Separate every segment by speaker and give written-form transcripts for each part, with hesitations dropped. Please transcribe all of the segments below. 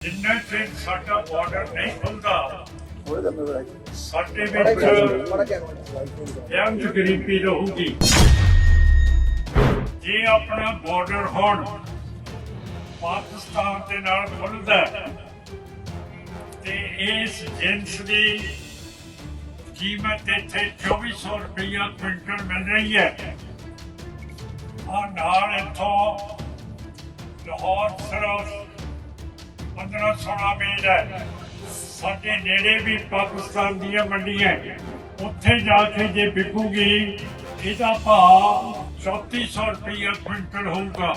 Speaker 1: जिन्ना chair साडा border नहीं खुलता साडे विच बेअंत गरीबी रहूगी। जे अपना बॉर्डर हुण पाकिस्तान दे नाल खुलदा ते इस जिन्स दी कीमत इत्थे 2400 रुपया क्विंटल मिल रही है। नाल इत्थों लाहौर सिर्फ 15-16 मील है। साडे नेड़े भी पाकिस्तान दियां मंडियां उत्थे जाके जे बिकूगी इहदा भाव 3400 रुपया क्विंटल होगा।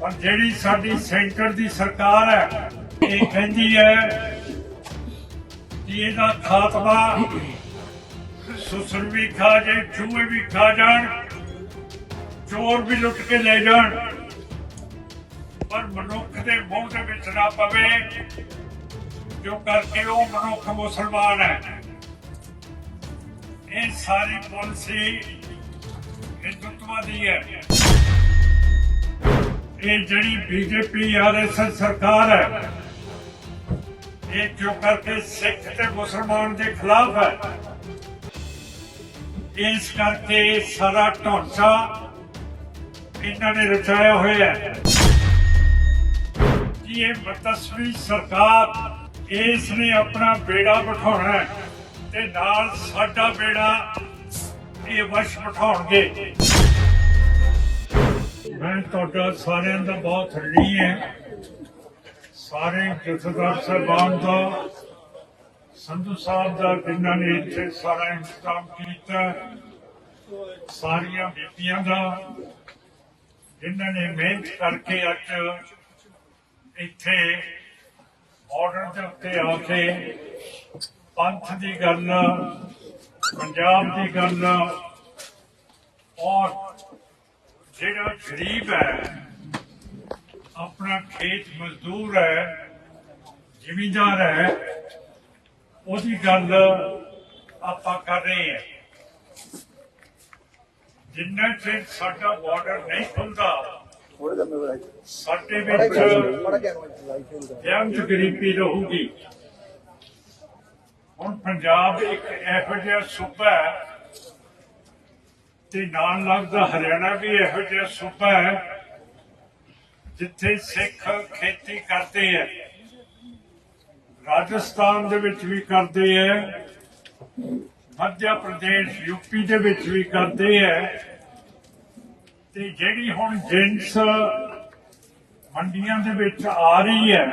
Speaker 1: और जिहड़ी साडी सेंटर दी सरकार है ये कहती है कि इहदा खात्मा सुसर भी खा जाए, चूहे भी खा जान, चोर भी लुट के ले जान, पर मनुख के मुंह के विच ना पवे जो करके वो मनुख मुसलमान है। ये सारी पॉलिसी हिंदुत्व दी है। ये जड़ी बीजेपी RSS सरकार है ये क्यों करके सिख ते मुसलमान के खिलाफ है। इस करके सारा ढांचा इन्होंने रचाया हुआ है। ये मतस्वी सरकार इसने अपना बेड़ा बिठाना है ते नाल साडा बेड़ा ये वश बिठाउणगे। मैं तुहाडा सारिਆਂ ਦਾ बहुत ऋणी है। सारे जथेदार साहबान का संधू साहब का जिन्हों ने इत्थे सारा इंतजाम किया, सारिया बीबियां का जिन्होंने मेहनत करके अज इत्थे बॉर्डर के उत्ते आके पंथ की गल, पंजाब की गल और जिहड़ा गरीब है अपना खेत मजदूर है, जिमींदार है, उसकी गल आपां कर रहे हैं। जिन्ना चेर साडा बॉर्डर नहीं खुलता साडे विच बेअंत गरीबी रहूगी। हुण पंजाब एक इहो जिहा सूबा है ते नाल लगदा हरियाणा भी इहो जिहा सूबा है जिथे सिख खेती करते हैं, राजस्थान दे विच भी करते हैं, मध्य प्रदेश यूपी दे विच भी करते हैं। ते जिहड़ी हुण जिन्स मंडियां दे विच आ रही है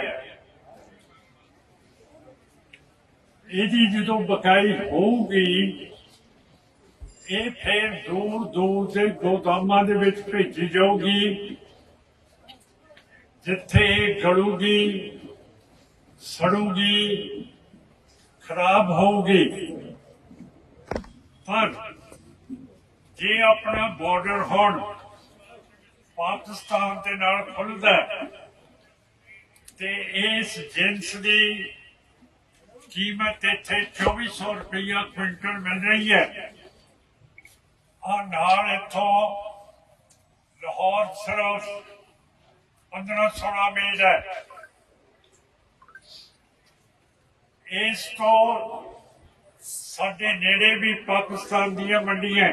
Speaker 1: इहदी जदों बकाई होऊगी ये फिर दूर दूर के गोदामां दे विच भेजी जाऊगी जिथे गलूगी, सड़ूगी, खराब होगी। पर जे अपना बॉर्डर हुण पाकिस्तान के नाल खुलदा ते इस जिन्स की कीमत इत्थे 2400 रुपया क्विंटल मिल रही है। और नाल इत्थों लाहौर सिर्फ 15-16 मील है। इस तो साडे नेड़े भी पाकिस्तान दियां मंडियां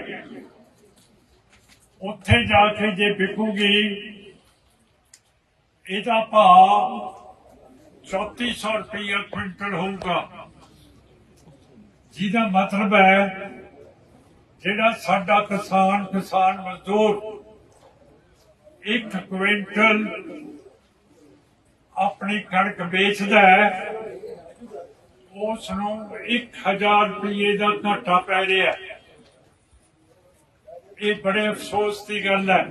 Speaker 1: उत्थे जाके जे बिकूगी इहदा भाव 3400 रुपया क्विंटल होगा। जिहदा मतलब है जिहड़ा साडा किसान मजदूर 1 क्विंटल अपनी कणक बेचदा है उसनूं 1000 रुपये का घाटा पै रहा है। ये बड़े अफसोस की गल है।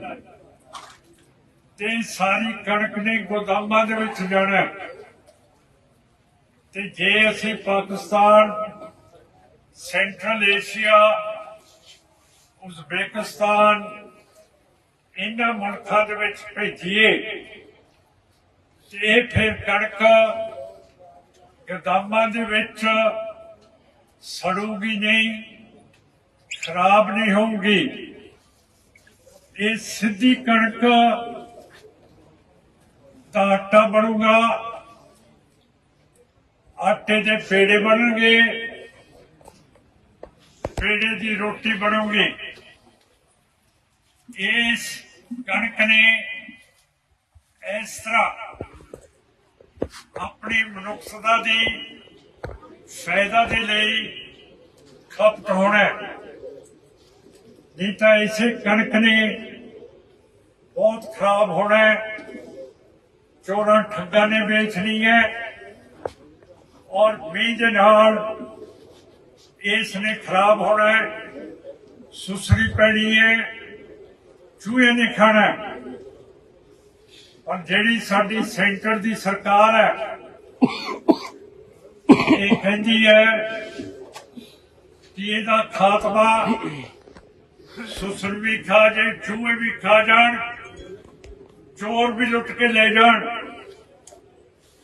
Speaker 1: ते सारी कणक ने गोदामां दे विच जाना ते जे असीं पाकिस्तान, सेंट्रल एशिया, उज़बेकिस्तान इन्हां मुल्कां दे विच भेजीए ते फिर कणक गोदामां दे विच सड़ूगी नहीं, खराब नहीं होगी। ये सीधी कणक ਤਾਂ ਆਟਾ ਬਣੂਗਾ, ਆਟੇ ਦੇ ਪੇੜੇ ਬਣਨਗੇ, ਪੇੜੇ ਦੀ ਰੋਟੀ ਬਣੂਗੀ। ਇਸ ਕਣਕ ਨੇ ਇਸ ਤਰ੍ਹਾਂ ਆਪਣੀ ਮਨੁੱਖਤਾ ਦੀ ਫਾਇਦਾ ਦੇ ਲਈ ਖਪਤ ਹੋਣਾ ਹੈ। नहीं तो इसे कणक ने बहुत खराब होना है, चोरा ठग्गा ने बेचनी है और बीज नाल इसने खराब होना है, सुसरी पैनी है, चूहे ने खाना है। और जिहड़ी साडी सेंटर दी सरकार है ये कहती है कि इहदा खात्मा सुसर भी खा जाए, चूहे भी खा जान, चोर भी लुट के ले जान,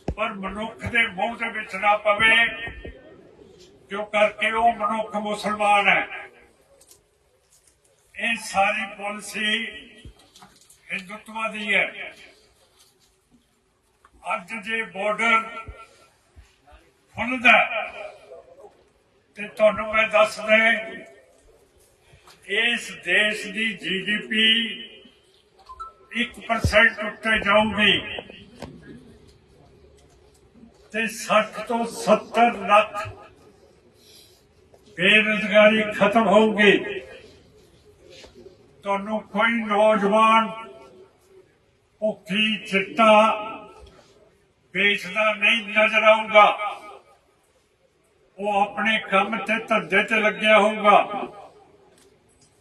Speaker 1: पर मनुख के मुंह के विच ना पवे, क्यों करके वो मनुख मुसलमान है। ये सारी पॉलिसी हिंदुत्व दी है। अज जे बॉर्डर खुलदा ते तुहानूं मैं दस दें इस देश की GDP 1% उत्ते जाऊगी ते 60 तो 70 लाख बेरोजगारी खत्म होगी। तुहानूं कोई नौजवान भुखी चिट्टा बेचदा नहीं नजर आऊगा, वो अपने काम ते धंधे ते लग्या होगा,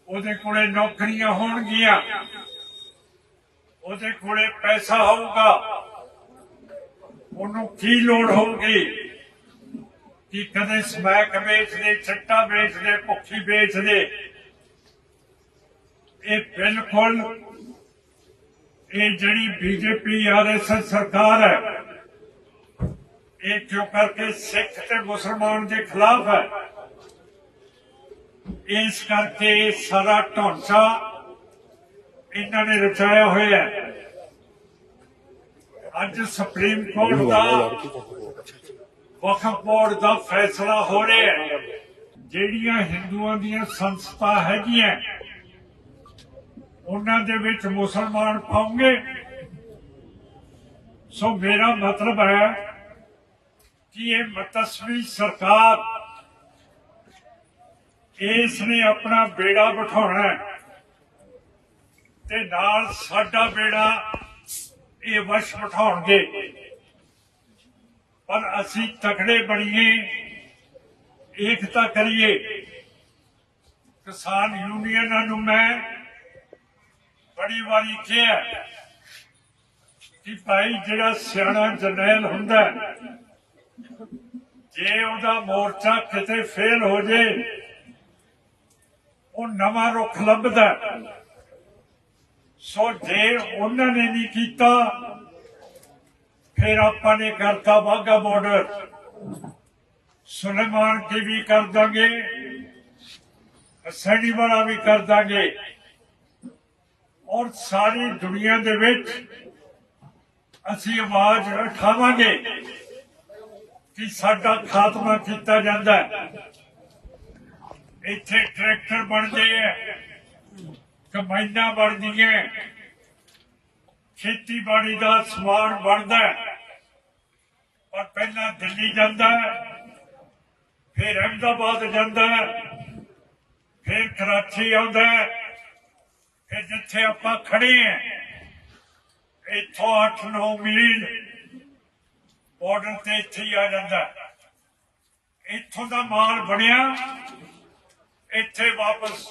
Speaker 1: ਉਹਦੇ ਕੋਲੇ ਨੌਕਰੀਆਂ ਹੋਣਗੀਆਂ, ਉਹਦੇ ਕੋਲੇ ਪੈਸਾ ਹੋਊਗਾ। ਉਹਨੂੰ ਕੀ ਲੋੜ ਹੋਊਗੀ ਕਿ ਕਦੇ ਸਮੈਕ ਵੇਚਦੇ, ਚੱਟਾ ਵੇਚਦੇ, ਭੁੱਖੀ ਵੇਚਦੇ। ਇਹ ਬਿਲਕੁਲ ਇਹ ਜਿਹੜੀ BJP RSS ਸਰਕਾਰ ਹੈ ਇਹ ਕਿਉਂ ਕਰਕੇ ਸਿੱਖ ਤੇ ਮੁਸਲਮਾਨ ਦੇ ਖਿਲਾਫ ਹੈ। इस करके सारा ढांचा इन्होंने रचाया हुआ है। अज सुप्रीम कोर्ट का वक्फ बोर्ड का फैसला हो रहा है। ਜਿਹੜੀਆਂ ਹਿੰਦੂਆਂ ਦੀਆਂ ਸੰਸਥਾ ਹੈਗੀਆਂ ਉਹਨਾਂ ਦੇ ਵਿੱਚ ਮੁਸਲਮਾਨ ਪਾਉਂਗੇ। ਸੋ ਮੇਰਾ ਮਤਲਬ ਹੈ ਕਿ ਇਹ ਮਤਸਵੀ ਸਰਕਾਰ इसने अपना बेड़ा बिठाना ते नाल साडा बेड़ा ये वश बिठाउणगे। पर असी तकड़े बणीए, एकता करिए। किसान यूनियनां नूं मैं बड़ी वारी कहा कि भाई जिहड़ा सियाणा जरनैल हुंदा जे उहदा मोर्चा किते फेल हो जाए ਉਹ ਨਵਾਂ ਰੁੱਖ ਲੱਭਦਾ। ਸੋ ਜੇ ਉਹਨਾਂ ਨੇ ਨਹੀਂ ਕੀਤਾ ਫਿਰ ਆਪਾਂ ਨੇ ਕਰਤਾ ਵਾਘਾ ਬਾਰਡਰ, ਸੁਲੇਮਾਨ ਕੀ ਵੀ ਕਰ ਦਾਂਗੇ, ਹਸੈਣੀ ਵਾਲਾ ਵੀ ਕਰ ਦਾਂਗੇ। ਔਰ ਸਾਰੀ ਦੁਨੀਆ ਦੇ ਵਿੱਚ ਅਸੀਂ ਆਵਾਜ਼ ਉਠਾਵਾਂਗੇ ਕਿ ਸਾਡਾ ਖਾਤਮਾ ਕੀਤਾ ਜਾਂਦਾ ਹੈ। ਇੱਥੇ ਟਰੈਕਟਰ ਬਣਦੇ ਹੈ, ਕੰਬਾਈਨਾਂ ਬਣਦੀਆਂ, ਖੇਤੀਬਾੜੀ ਦਾ ਸਮਾਨ ਬਣਦਾ। ਪਰ ਪਹਿਲਾਂ ਦਿੱਲੀ ਜਾਂਦਾ, ਫਿਰ ਅਹਿਮਦਾਬਾਦ ਜਾਂਦਾ, ਫਿਰ ਕਰਾਚੀ ਆਉਂਦਾ, ਫਿਰ ਜਿੱਥੇ ਆਪਾਂ ਖੜੇ ਹਾਂ ਇੱਥੋਂ 8-9 ਮੀਲ ਬਾਰਡਰ ਤੇ ਇੱਥੇ ਹੀ ਆ ਜਾਂਦਾ। ਇੱਥੋਂ ਦਾ ਮਾਲ ਬਣਿਆ ਇੱਥੇ ਵਾਪਸ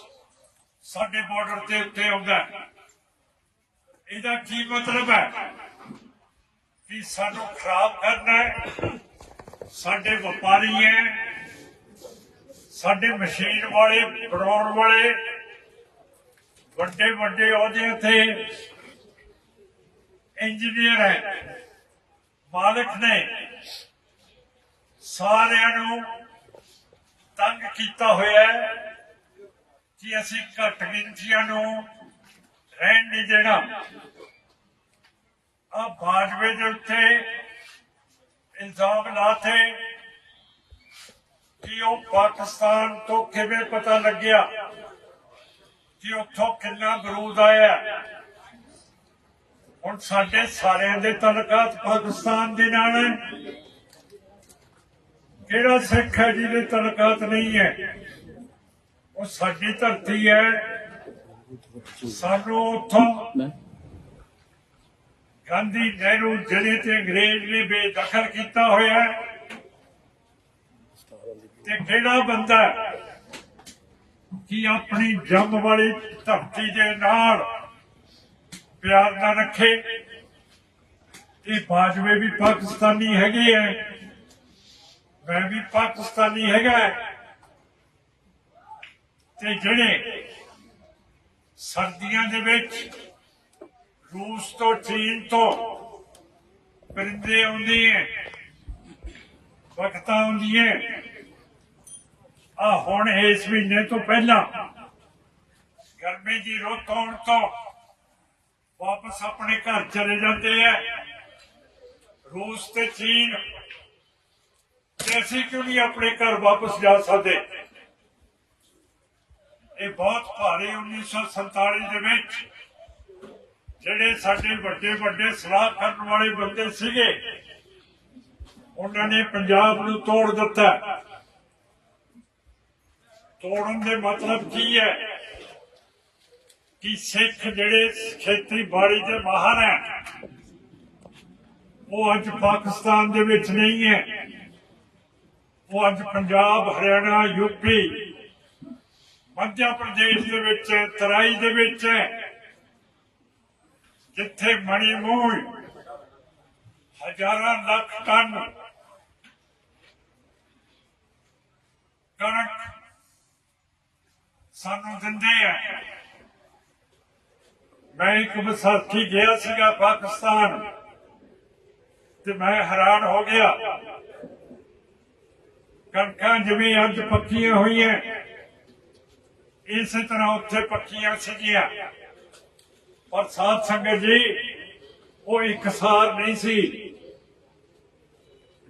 Speaker 1: ਸਾਡੇ ਬਾਰਡਰ ਦੇ ਉੱਤੇ ਆਉਂਦਾ। ਇਹਦਾ ਕੀ ਮਤਲਬ ਹੈ ਕਿ ਸਾਨੂੰ ਖਰਾਬ ਕਰਨਾ ਹੈ। ਸਾਡੇ ਵਪਾਰੀ ਹੈ, ਸਾਡੇ ਮਸ਼ੀਨ ਵਾਲੇ, ਬਣਾਉਣ ਵਾਲੇ, ਵੱਡੇ ਵੱਡੇ ਅਹੁਦਿਆਂ ਤੇ ਇੰਜੀਨੀਅਰ ਹੈ, ਮਾਲਕ ਨੇ, ਸਾਰਿਆਂ ਨੂੰ ਤੰਗ ਕੀਤਾ ਹੋਇਆ ਹੈ ਕਿ ਅਸੀਂ ਘੱਟ ਗਿਣਤੀਆਂ ਨੂੰ ਰਹਿਣ ਨਹੀਂ ਦੇਣਾ। ਆ ਬਾਜਵੇ ਦੇ ਉੱਤੇ ਇਲਜ਼ਾਮ ਲਾਤੇ ਕਿ ਉਹ ਪਾਕਿਸਤਾਨ ਤੋਂ ਕਿਵੇਂ ਪਤਾ ਲੱਗਿਆ ਕਿ ਉੱਥੋਂ ਕਿੰਨਾ ਬਰੂਦ ਆਇਆ। ਹੁਣ ਸਾਡੇ ਸਾਰਿਆਂ ਦੇ ਤਾਲੁਕਾਤ ਪਾਕਿਸਤਾਨ ਦੇ ਨਾਲ ਹੈ। ਕਿਹੜਾ ਸਿੱਖ ਹੈ ਜਿਹਦੇ ਤਾਲੁਕਾਤ ਨਹੀਂ ਹੈ? ਉਹ ਸਾਡੀ ਧਰਤੀ ਹੈ। ਸਾਨੂੰ ਉੱਥੋਂ ਗਾਂਧੀ ਨਹਿਰੂ ਜਿਹੜੇ ਤੇ ਅੰਗਰੇਜ਼ ਨੇ ਬੇਦਖਲ ਕੀਤਾ ਹੋਇਆ ਹੈ। ਤੇ ਕਿਹੜਾ ਬੰਦਾ ਕਿ ਆਪਣੀ ਜੰਮ ਵਾਲੀ ਧਰਤੀ ਦੇ ਨਾਲ ਪਿਆਰ ਨਾ ਰੱਖੇ? ਇਹ ਬਾਜਵੇ ਵੀ ਪਾਕਿਸਤਾਨੀ ਹੈਗੇ ਹੈ, ਮੈਂ ਵੀ ਪਾਕਿਸਤਾਨੀ ਹੈਗਾ। ਤੇ ਜਿਹੜੇ ਸਰਦੀਆਂ ਦੇ ਵਿੱਚ रूस तो चीन तो परिंदे आउंदे हैं, बखतां आउंदियां। हुण इस महीने तो पहला गर्मी की रुत आउण तो वापस अपने घर चले जाते हैं रूस ते चीन। असीं क्यों नहीं अपने घर वापस जा सकते? ये बहुत भारी 1947 ਦੇ ਵਿੱਚ ਜਿਹੜੇ ਸਾਡੇ ਵੱਡੇ ਵੱਡੇ ਸਲਾਹ ਕਰਨ ਵਾਲੇ ਬੰਦੇ ਸੀਗੇ, ਉਹਨਾਂ ਨੇ ਪੰਜਾਬ ਨੂੰ ਤੋੜ ਦਿੱਤਾ। ਤੋੜਨ ਦੇ ਮਤਲਬ ਕੀ ਹੈ ਕਿ ਸਿੱਖ ਜਿਹੜੇ ਖੇਤੀਬਾੜੀ ਦੇ ਮਾਹਰ ਹੈ ਉਹ ਅੱਜ ਪਾਕਿਸਤਾਨ ਦੇ ਵਿੱਚ ਨਹੀਂ ਹੈ। ਉਹ ਅੱਜ ਪੰਜਾਬ, ਹਰਿਆਣਾ, ਯੂਪੀ, ਮੱਧ ਪ੍ਰਦੇਸ਼ ਦੇ ਵਿੱਚ, ਤਰਾਈ ਦੇ ਵਿੱਚ ਹੈ, ਜਿੱਥੇ ਮਣੀ ਮੂਲ ਹਜ਼ਾਰਾਂ ਲੱਖ ਟਨ ਕਣਕ ਸਾਨੂੰ ਦਿੰਦੇ ਆ। ਮੈਂ ਇੱਕ ਵਿਸਾਖੀ ਗਿਆ ਸੀਗਾ ਪਾਕਿਸਤਾਨ ਤੇ ਮੈਂ ਹੈਰਾਨ ਹੋ ਗਿਆ। ਕਣਕਾਂ ਜਿਵੇਂ ਅੱਜ ਪੱਕੀਆਂ ਹੋਈਆਂ ਇਸੇ ਤਰ੍ਹਾਂ ਉੱਥੇ ਪੱਕੀਆਂ ਸੀਗੀਆਂ। पर साथ संगत जी वो इकसार नहीं सी।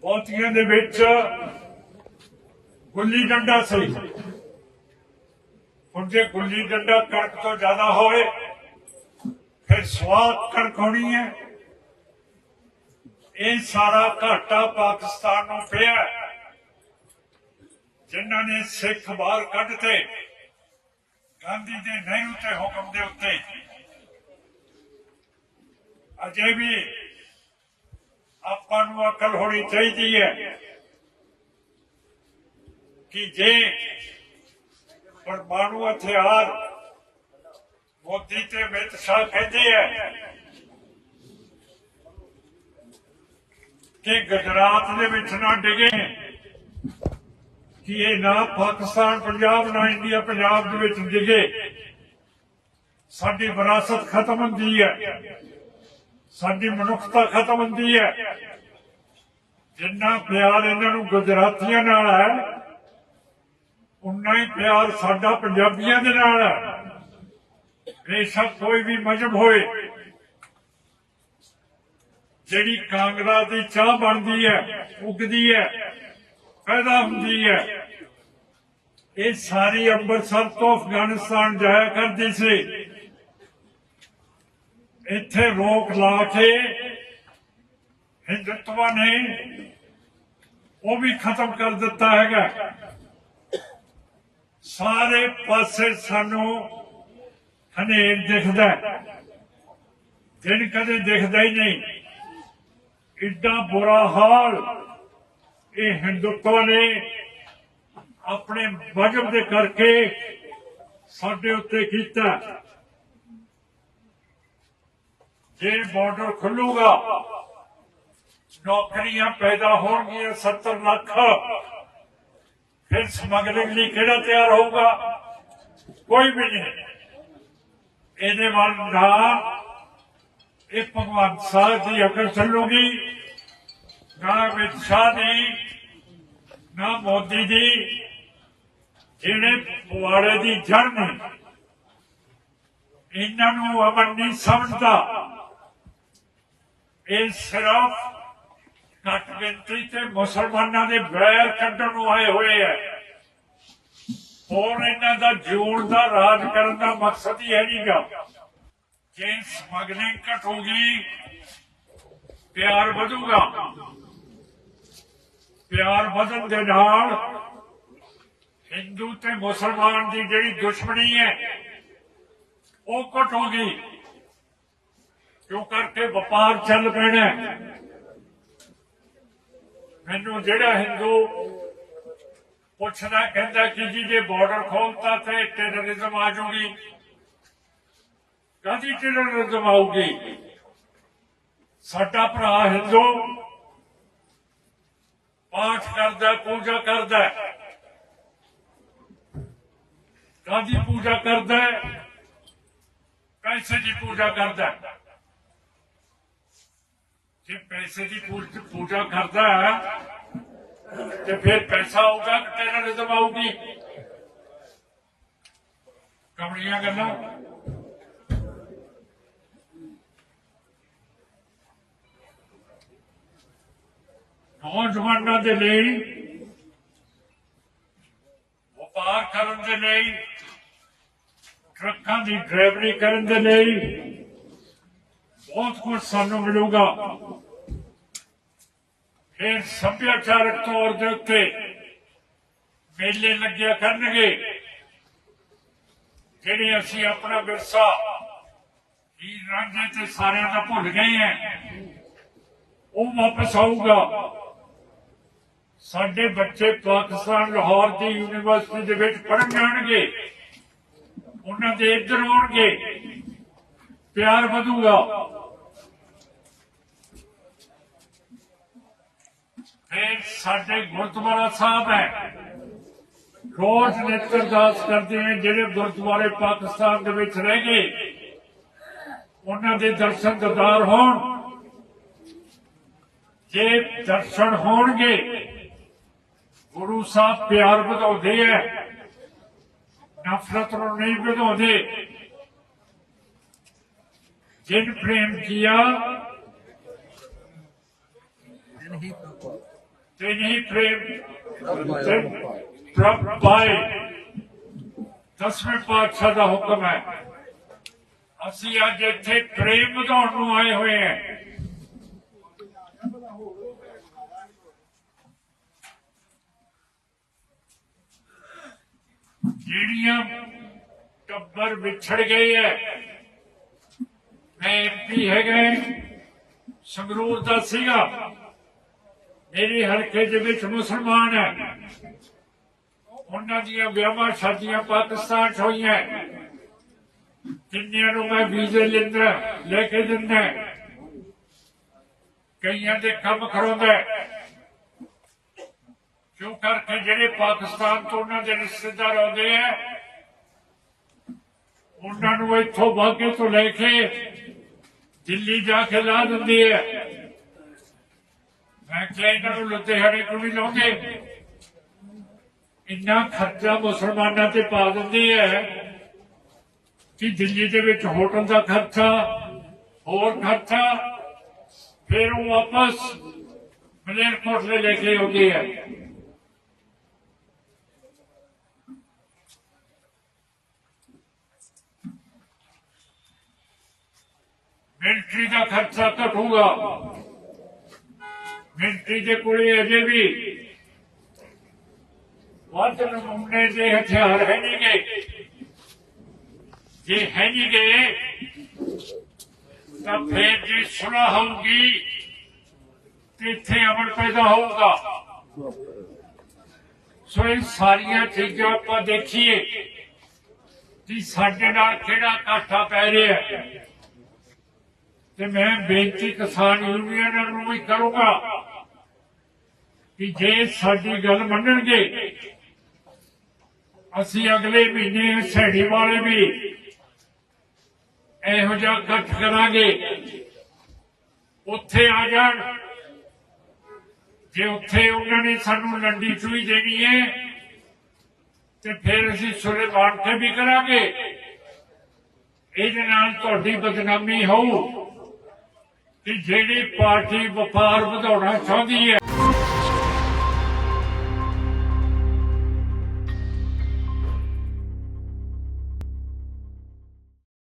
Speaker 1: बहुतियां दे विच गुल्ली डंडा सी। हुण जे गुल्ली डंडा कणक तो ज्यादा होए फिर स्वाद कणक होनी है। ये सारा घाटा पाकिस्तान नूं पिया जिन्हां ने सिख बाहर कढते गांधी दे नेहरू ते हुक्म दे उत्ते। अजे भी आपां नूं अकल होनी चाहिए है कि जे परमाणु हथियार मोदी ते अमित शाह कहते हैं कि गुजरात दे विच ना डिगे कि ये ना पाकिस्तान पंजाब ना इंडिया पंजाब दे विच डिगे, साडी विरासत खत्म हुंदी है, साडी मनुखता खत्म हुंदी है। जिन्ना प्यार इन्हां नूं गुजरातियां नाल है उन्ना ही प्यार साडा पंजाबियां दे नाल है। बेशक कोई भी मजहब होए, जिहड़ी कांगड़ा दी चाह बनदी है, उगदी है, पैदा हुंदी है, ये सारी अंबरसर तो अफगानिस्तान जाया करदी सी। इत्थे रोक ला के हिंदुत्व ने वो भी खत्म कर दिता है। सारे पासे सानू हनेर दिखदा, दिन कदे दिखदा ही नहीं। इड्डा बुरा हाल ये हिंदुत्व ने अपने मजहब दे करके साडे उत्ते कीता। जे बॉर्डर खुलूगा नौकरियां पैदा होंगी 70 लाख, फिर स्मगलिंग लिए केड़ा तैयार होगा? कोई भी नहीं। ਇਹਦੇ ਵੱਲ ਨਾ ਇਹ ਭਗਵੰਤ ਸਾਹਿਬ ਦੀ ਅਕਲ ਚੱਲੂਗੀ, ਨਾ ਅਮਿਤ ਸ਼ਾਹ ਦੀ, ਨਾ ਮੋਦੀ ਦੀ, ਜਿਹੜੇ ਪੁਆੜੇ ਦੀ ਜੜ ਨੇ। ਇਹਨਾਂ ਨੂੰ ਅਮਨ ਨਹੀਂ ਸਮਝਦਾ। ਇਹ ਸਿਰਫ ਘੱਟ ਗਿਣਤੀ ਤੇ ਮੁਸਲਮਾਨਾਂ ਦੇ ਵੈਰ ਕੱਢਣ ਨੂੰ ਆਏ ਹੋਏ ਹੈ। ਹੋਰ ਇਹਨਾਂ ਦਾ ਜਿਉਣ ਦਾ ਰਾਜ ਕਰਨ ਦਾ ਮਕਸਦ ਹੀ ਹੈ ਨਹੀਂਗਾ। ਜੇ ਸਮਗਲਿੰਗ ਘਟੂਗੀ ਪਿਆਰ ਵਧੂਗਾ, ਪਿਆਰ ਵਧਣ ਦੇ ਨਾਲ ਹਿੰਦੂ ਤੇ ਮੁਸਲਮਾਨ ਦੀ ਜਿਹੜੀ ਦੁਸ਼ਮਣੀ ਹੈ ਉਹ ਘਟੂਗੀ। ਕਿਉਂ ਕਰਕੇ ਵਪਾਰ ਚੱਲ ਪੈਣਾ। ਮੈਨੂੰ ਜਿਹੜਾ ਹਿੰਦੂ ਪੁੱਛਦਾ ਕਹਿੰਦਾ ਕਿ ਜੀ ਜੇ ਬਾਰਡਰ ਖੋਲਤਾ ਤੇ ਟੈਰਰਿਜ਼ਮ ਆ ਜਾਊਗੀ। ਕਾਹਦੀ ਟੈਰਰਿਜ਼ਮ ਆਊਗੀ? ਸਾਡਾ ਭਰਾ ਹਿੰਦੂ ਪਾਠ ਕਰਦਾ, ਪੂਜਾ ਕਰਦਾ। ਕਾਹਦੀ ਪੂਜਾ ਕਰਦਾ? ਪੈਸੇ ਦੀ ਪੂਜਾ ਕਰਦਾ। ਜੇ ਪੈਸੇ ਦੀ ਪੂਜਾ ਕਰਦਾ ਤੇ ਫਿਰ ਪੈਸਾ ਆਊਗਾ ਕਿ ਟੈਰਰਿਜ਼ਮ ਆਊਗੀ? ਕਮਲੀਆਂ ਗੱਲਾਂ। ਨੌਜਵਾਨਾਂ ਦੇ ਲਈ, ਵਪਾਰ ਕਰਨ ਦੇ ਲਈ, ਟਰੱਕਾਂ ਦੀ ਡਰਾਈਵਰੀ ਕਰਨ ਦੇ ਲਈ ਬਹੁਤ ਕੁਝ ਸਾਨੂੰ ਮਿਲੂਗਾ। ਫਿਰ ਸੱਭਿਆਚਾਰਕ ਤੌਰ ਦੇ ਉੱਤੇ ਮੇਲੇ ਲੱਗਿਆ ਕਰਨਗੇ ਜਿਹੜੇ ਅਸੀਂ ਆਪਣਾ ਵਿਰਸਾ ਹੀਰ ਰਾਂਝੇ ਤੇ ਸਾਰਿਆਂ ਦਾ ਭੁੱਲ ਗਏ ਹੈ, ਉਹ ਵਾਪਸ ਆਊਗਾ। ਸਾਡੇ ਬੱਚੇ ਪਾਕਿਸਤਾਨ ਲਾਹੌਰ ਦੀ ਯੂਨੀਵਰਸਿਟੀ ਦੇ ਵਿੱਚ ਪੜ੍ਹਨ ਜਾਣਗੇ, ਉਹਨਾਂ ਦੇ ਇੱਧਰ ਆਉਣਗੇ, ਪਿਆਰ ਵਧੂਗਾ। ਫਿਰ ਸਾਡੇ ਗੁਰਦੁਆਰਾ ਸਾਹਿਬ ਹੈ, ਰੋਜ਼ ਨਿਤ ਅਰਦਾਸ ਕਰਦੇ हैं ਜਿਹੜੇ ਗੁਰਦੁਆਰੇ ਪਾਕਿਸਤਾਨ ਦੇ ਵਿੱਚ ਰਹਿ ਗਏ ਉਹਨਾਂ ਦੇ ਦਰਸ਼ਨ ਦੀਦਾਰ ਹੋਣ। ਜੇ ਦਰਸ਼ਨ ਹੋਣਗੇ, ਗੁਰੂ ਸਾਹਿਬ ਪਿਆਰ ਵਧਾਉਂਦੇ ਹੈ, नफरत ਨੂੰ नहीं ਵਧਾਉਂਦੇ। जिन प्रेम किया तिन ही प्रेम प्रभ पाए। 10वें पातशाह का हुक्म है। ਅਸੀਂ ਅੱਜ ਇੱਥੇ ਪ੍ਰੇਮ ਵਧਾਉਣ ਨੂੰ ਆਏ ਹੋਏ ਹਾਂ। ਜਿਹੜੀਆਂ ਟੱਬਰ ਵਿਛੜ ਗਏ ਹੈ, ਮੈਂ ਐਮਪੀ ਹੈਗਾ ਸੰਗਰੂਰ ਦਾ ਸੀਗਾ, ਮੇਰੇ ਹਲਕੇ ਦੇ ਵਿੱਚ ਮੁਸਲਮਾਨ ਹੈ, ਉਹਨਾਂ ਦੀਆਂ ਵਿਆਹਾਂ ਸ਼ਾਦੀਆਂ ਪਾਕਿਸਤਾਨ 'ਚ ਹੋਈਆਂ, ਕਿੰਨਿਆਂ ਨੂੰ ਮੈਂ ਵੀਜ਼ੇ ਲੈ ਕੇ ਦਿੰਦਾ, ਕਈਆਂ ਦੇ ਕੰਮ ਕਰਾਉਂਦਾ। ਕਿਉਂ ਕਰਕੇ ਜਿਹੜੇ ਪਾਕਿਸਤਾਨ ਤੋਂ ਉਹਨਾਂ ਦੇ ਰਿਸ਼ਤੇਦਾਰ ਆਉਂਦੇ ਆ, ਉਹਨਾਂ ਨੂੰ ਇੱਥੋਂ ਬਾਗੇ ਤੋਂ ਲੈ ਕੇ ਦਿੱਲੀ ਜਾ ਕੇ ਲਾ ਦਿੰਦੀ ਹੈ। ਮੈਂ ਕਿਹਾ ਇਹਨਾਂ ਨੂੰ ਲੁਧਿਆਣੇ ਕਿਉਂ ਨਹੀਂ ਲਾਉਂਦੇ? ਇੰਨਾ ਖਰਚਾ ਮੁਸਲਮਾਨਾਂ ਤੇ ਪਾ ਦਿੰਦੀ ਹੈ ਕਿ ਦਿੱਲੀ ਦੇ ਵਿੱਚ ਹੋਟਲ ਦਾ ਖਰਚਾ, ਹੋਰ ਖਰਚਾ, ਫਿਰ ਉਹ ਵਾਪਸ ਮਲੇਰਕੋਟਲੇ ਲੈ ਕੇ ਆਉਂਦੇ ਹੈ। ਮਿਲਟਰੀ ਦਾ ਖਰਚਾ ਘਟੂਗਾ। ਮਿਲਟਰੀ ਦੇ ਕੋਲੇ ਅਜੇ ਵੀ ਵੱਧ ਨਮੂਨੇ ਦੇ ਹਥਿਆਰ ਹੈ ਨਹੀਂ ਗਏ। ਜੇ ਹੈ ਨਹੀਂ ਗਏ ਤਾਂ ਫਿਰ ਜੇ ਸੁਲ੍ਹਾ ਹੋਊਗੀ ਤੇ ਇੱਥੇ ਅਮਨ ਪੈਦਾ ਹੋਊਗਾ। ਸੋ ਇਹ ਸਾਰੀਆਂ ਚੀਜ਼ਾਂ ਆਪਾਂ ਦੇਖੀਏ ਕਿ ਸਾਡੇ ਨਾਲ ਕਿਹੜਾ ਘਾਟਾ ਪੈ ਰਿਹਾ ਹੈ। ਤੇ ਮੈਂ ਬੇਨਤੀ ਕਿਸਾਨ ਯੂਨੀਅਨਾਂ ਨੂੰ ਵੀ ਕਰੂੰਗਾ ਕਿ ਜੇ ਸਾਡੀ ਗੱਲ ਮੰਨਣਗੇ, ਅਸੀਂ ਅਗਲੇ ਮਹੀਨੇ ਸੈਣੀ ਵਾਲੇ ਵੀ ਇਹੋ ਜਿਹਾ ਇਕੱਠ ਕਰਾਂਗੇ, ਉੱਥੇ ਆ ਜਾਣ। ਜੇ ਉੱਥੇ ਉਹਨਾਂ ਨੇ ਸਾਨੂੰ ਲੰਡੀ ਚੂਈ ਦੇਣੀ ਹੈ ਤੇ ਫਿਰ ਅਸੀਂ ਸੁਲੇਮਾਨ ਤੇ ਵੀ ਕਰਾਂਗੇ। ਇਹਦੇ ਨਾਲ ਤੁਹਾਡੀ ਬਦਨਾਮੀ ਹੋਊ। ਕਿ ਜਿਹੜੀ ਪਾਰਟੀ ਵਪਾਰ ਵਧਾਉਣਾ ਚਾਹੁੰਦੀ ਹੈ